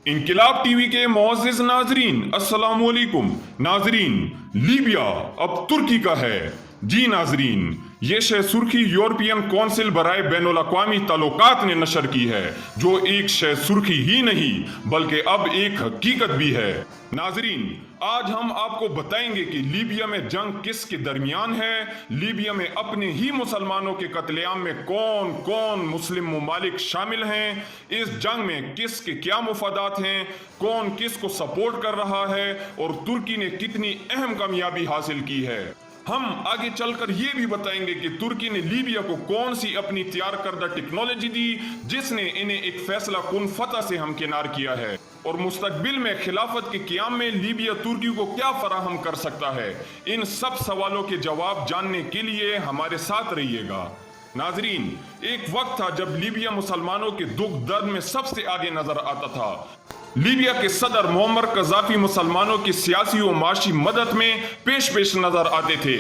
इनकिलाब TV के मुअज़्ज़िज़ नाज़रीन, अस्सलाम वालेकुम। नाज़रीन, लीबिया अब तुर्की का है। जी नाज़रीन, ये शह सुर्खी यूरोपियन कौंसिल बराए बैनुल-अक़वामी ताल्लुकात ने नशर की है, जो एक शह सुर्खी ही नहीं बल्कि अब एक हकीकत भी है। नाज़रीन, आज हम आपको बताएंगे कि लीबिया में जंग किसके दरमियान है, लीबिया में अपने ही मुसलमानों के कत्लेआम में कौन कौन मुस्लिम ममालिक शामिल हैं, इस जंग में किसके क्या मुफादात हैं, कौन किस को सपोर्ट कर रहा है और तुर्की ने कितनी अहम कामयाबी हासिल की है। हम आगे चलकर ये भी बताएंगे कि तुर्की ने लीबिया को कौन सी अपनी तैयार करदा टेक्नोलॉजी दी जिसने इन्हें एक फैसला कुन फतह से हमकिनार किया है, और मुस्तकबिल में खिलाफत के क़याम में लीबिया तुर्की को क्या फराहम कर सकता है। इन सब सवालों के जवाब जानने के लिए हमारे साथ रहिएगा। नाजरीन, एक वक्त था जब लीबिया मुसलमानों के दुख दर्द में सबसे आगे नजर आता था। लीबिया के सदर मोअम्मर कज़ाफ़ी मुसलमानों की सियासी और माशी मदद में पेश नजर आते थे।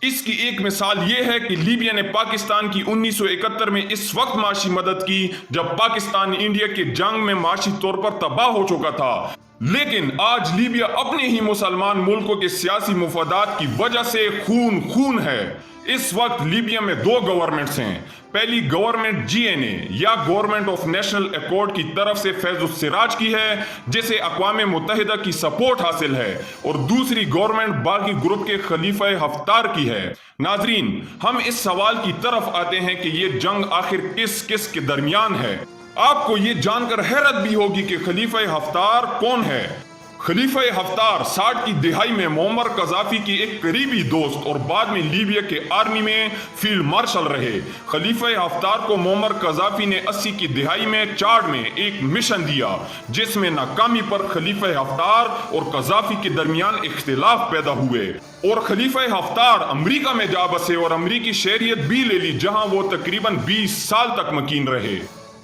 इसकी एक मिसाल ये है कि लीबिया ने पाकिस्तान की 1971 में इस वक्त माशी मदद की जब पाकिस्तान इंडिया के जंग में माशी तौर पर तबाह हो चुका था। लेकिन आज लीबिया अपने ही मुसलमान मुल्कों के सियासी मुफादात की वजह से खून खून है। इस वक्त लीबिया में दो गवर्नमेंट्स हैं। पहली गवर्नमेंट जीएनए या गवर्नमेंट ऑफ नेशनल एकॉर्ड की तरफ से फैज़ुस सिराज की है, जिसे अक़वाम मुत्तहिदा की सपोर्ट हासिल है, और दूसरी गवर्नमेंट बागी ग्रुप के खलीफा हफ्तार की है। नाजरीन, हम इस सवाल की तरफ आते हैं कि ये जंग आखिर किस किस के दरमियान है। आपको ये जानकर हैरत भी होगी कि खलीफा हफ्तार कौन है। खलीफा हफ्तार 60 की दिहाई में मोअम्मर कज़ाफ़ी की एक करीबी दोस्त और बाद में लीबिया के आर्मी में फील्ड मार्शल रहे। खलीफा हफ्तार को मोअम्मर कज़ाफ़ी ने 80 की दिहाई में चाड में एक मिशन दिया जिसमें नाकामी पर खलीफा हफ्तार और कज़ाफ़ी के दरमियान इख्तिलाफ पैदा हुए और खलीफा हफ्तार अमरीका में जा बसे और अमरीकी शहरियत भी ले ली, जहां वो तकरीबन 20 साल तक मकीन रहे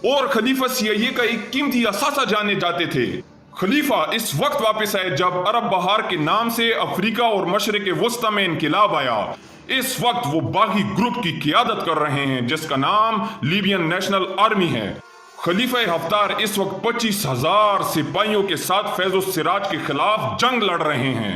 और खलीफा CIA का एक कीमती असासा जाने जाते थे। खलीफा इस वक्त वापस आए जब अरब बहार के नाम से अफ्रीका और मशरिक वस्ता में इनकिलाब आया। इस वक्त वो बागी ग्रुप की क़ियादत कर रहे हैं जिसका नाम लीबियन नेशनल आर्मी है। खलीफा हफ्तार इस वक्त 25,000 सिपाहियों के साथ फैज़ुस सिराज के खिलाफ जंग लड़ रहे हैं।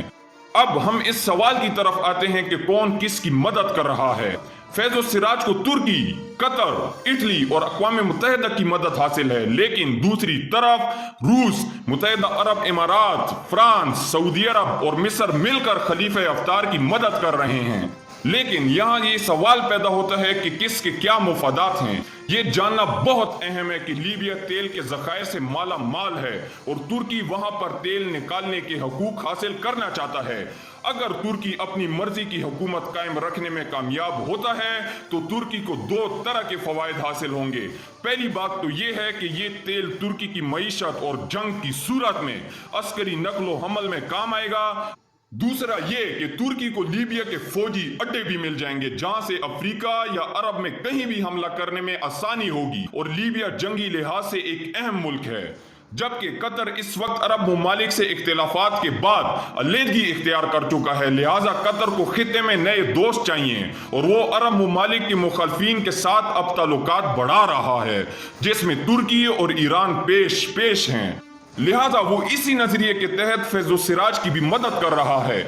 अब हम इस सवाल की तरफ आते हैं कि कौन किसकी मदद कर रहा है। फैज़ुस सिराज को तुर्की, कतर, इटली और अक़वाम मुत्तहिदा की मदद हासिल है, लेकिन दूसरी तरफ रूस, मुत्तहिदा अरब इमारात, फ्रांस, सऊदी अरब और मिस्र मिलकर खलीफा हफ्तार की मदद कर रहे हैं। लेकिन यहाँ ये सवाल पैदा होता है कि किसके क्या मुफादात हैं। ये जानना बहुत अहम है कि लीबिया तेल के ज़खायर से माला माल है और तुर्की वहाँ पर तेल निकालने के हकूक हासिल करना चाहता है। अगर तुर्की अपनी मर्जी की हुकूमत कायम रखने में कामयाब होता है तो तुर्की को दो तरह के फवायद हासिल होंगे। पहली बात तो ये है कि ये तेल तुर्की की मईशत और जंग की सूरत में अस्करी नकलो हमल में काम आएगा। दूसरा ये कि तुर्की को लीबिया के फौजी अड्डे भी मिल जाएंगे जहां से अफ्रीका या अरब में कहीं भी हमला करने में आसानी होगी और लीबिया जंगी लिहाज से एक अहम मुल्क है। जबकि कतर इस वक्त अरब ममालिक से इख्तिलाफात के बाद अलहदगी इख्तियार कर चुका है, लिहाजा कतर को खित्ते में नए दोस्त चाहिए और वो अरब ममालिक के मुखालफिन के साथ अब ताल्लुकात बढ़ा रहा है जिसमें तुर्की और ईरान पेश हैं। लिहाजा वो इसी नजरिए के तहत फैज़ुस सिराज की भी मदद कर रहा है।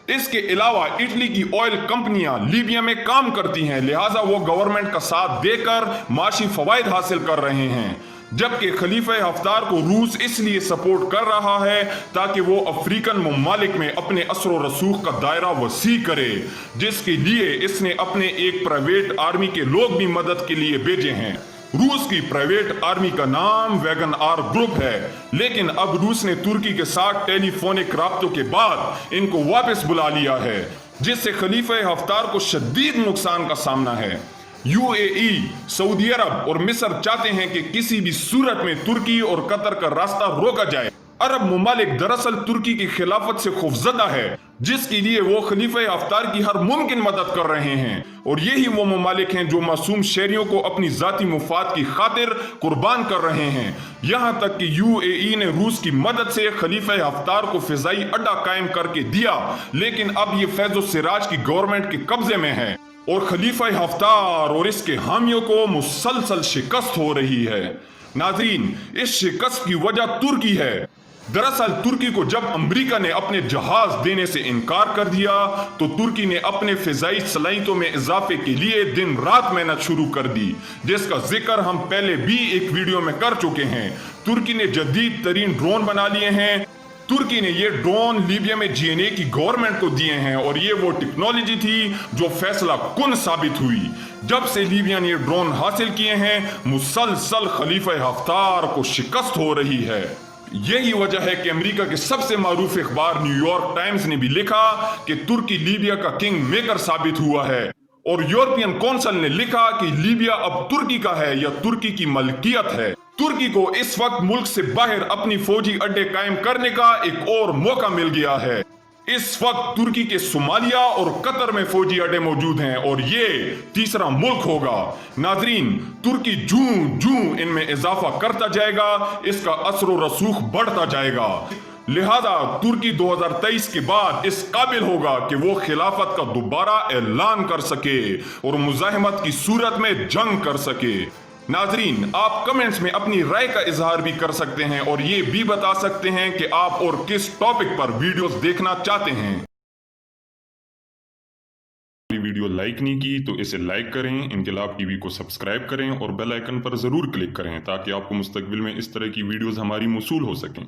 इसके अलावा इटली की ऑयल कंपनियां लीबिया में काम करती हैं, लिहाजा वो गवर्नमेंट का साथ देकर माशी फवायद हासिल कर रहे हैं। जबकि खलीफा हफ्तार को रूस इसलिए सपोर्ट कर रहा है ताकि वो अफ्रीकन ममालिक में अपने असर व रसूख का दायरा वसी करे, जिसके लिए इसने अपने एक प्राइवेट आर्मी के लोग भी मदद के लिए भेजे हैं। रूस की प्राइवेट आर्मी का नाम वैगन आर ग्रुप है, लेकिन अब रूस ने तुर्की के साथ टेलीफोनिक राब्तों के बाद इनको वापस बुला लिया है, जिससे खलीफा हफ्तार को शदीद नुकसान का सामना है। UAE, सऊदी अरब और मिस्र चाहते हैं कि किसी भी सूरत में तुर्की और कतर का रास्ता रोका जाए। अरब ममालिक दरअसल तुर्की की खिलाफत से खौफजदा है, जिसके लिए वो खलीफा हफ्तार की हर मुमकिन मदद कर रहे हैं, और यही वो ममालिक हैं जो मासूम शहरियों को अपनी जाती मुफाद की खातिर कुर्बान कर रहे हैं। यहाँ तक कि UAE ने रूस की मदद से खलीफा हफ्तार को फिजाई अड्डा कायम करके दिया, लेकिन अब ये फैज़ुस सिराज की गवर्नमेंट के कब्जे में है और खलीफा हफ्तार और इसके हामियों को मुसलसल शिकस्त हो रही है। नाजरीन, इस शिकस्त की वजह तुर्की है। दरअसल तुर्की को जब अमेरिका ने अपने जहाज देने से इनकार कर दिया तो तुर्की ने अपने फिजाई सलाहियतों में इजाफे के लिए दिन रात मेहनत शुरू कर दी, जिसका जिक्र हम पहले भी एक वीडियो में कर चुके हैं। तुर्की ने जदीद तरीन ड्रोन बना लिए हैं। तुर्की ने ये ड्रोन लीबिया में जीएनए की गवर्नमेंट को दिए हैं और ये वो टेक्नोलॉजी थी जो फैसला कुन साबित हुई। जब से लीबिया ने ये ड्रोन हासिल किए हैं, मुसलसल खलीफा हफ्तार को शिकस्त हो रही है। यही वजह है कि अमेरिका के सबसे मारूफ अखबार न्यूयॉर्क टाइम्स ने भी लिखा कि तुर्की लीबिया का किंग मेकर साबित हुआ है, और यूरोपियन काउंसिल ने लिखा कि लीबिया अब तुर्की का है या तुर्की की मलकियत है। तुर्की को इस वक्त मुल्क से बाहर अपनी फौजी अड्डे कायम करने का एक और मौका मिल गया है। इस वक्त तुर्की के सोमालिया और कतर में फौजी अड्डे मौजूद हैं और ये तीसरा मुल्क होगा। नाजरीन, तुर्की जूं जूं इनमें इजाफा करता जाएगा, इसका असर व रसूख बढ़ता जाएगा। लिहाजा तुर्की 2023 के बाद इस काबिल होगा कि वो खिलाफत का दोबारा ऐलान कर सके और मुजाहिमत की सूरत में जंग कर सके। नाजरीन, आप कमेंट्स में अपनी राय का इजहार भी कर सकते हैं और ये भी बता सकते हैं कि आप और किस टॉपिक पर वीडियोस देखना चाहते हैं। वीडियो लाइक नहीं की तो इसे लाइक करें, इनकलाब टीवी को सब्सक्राइब करें और बेल आइकन पर जरूर क्लिक करें ताकि आपको मुस्तकबिल में इस तरह की वीडियोस हमारी मौसूल हो सकें।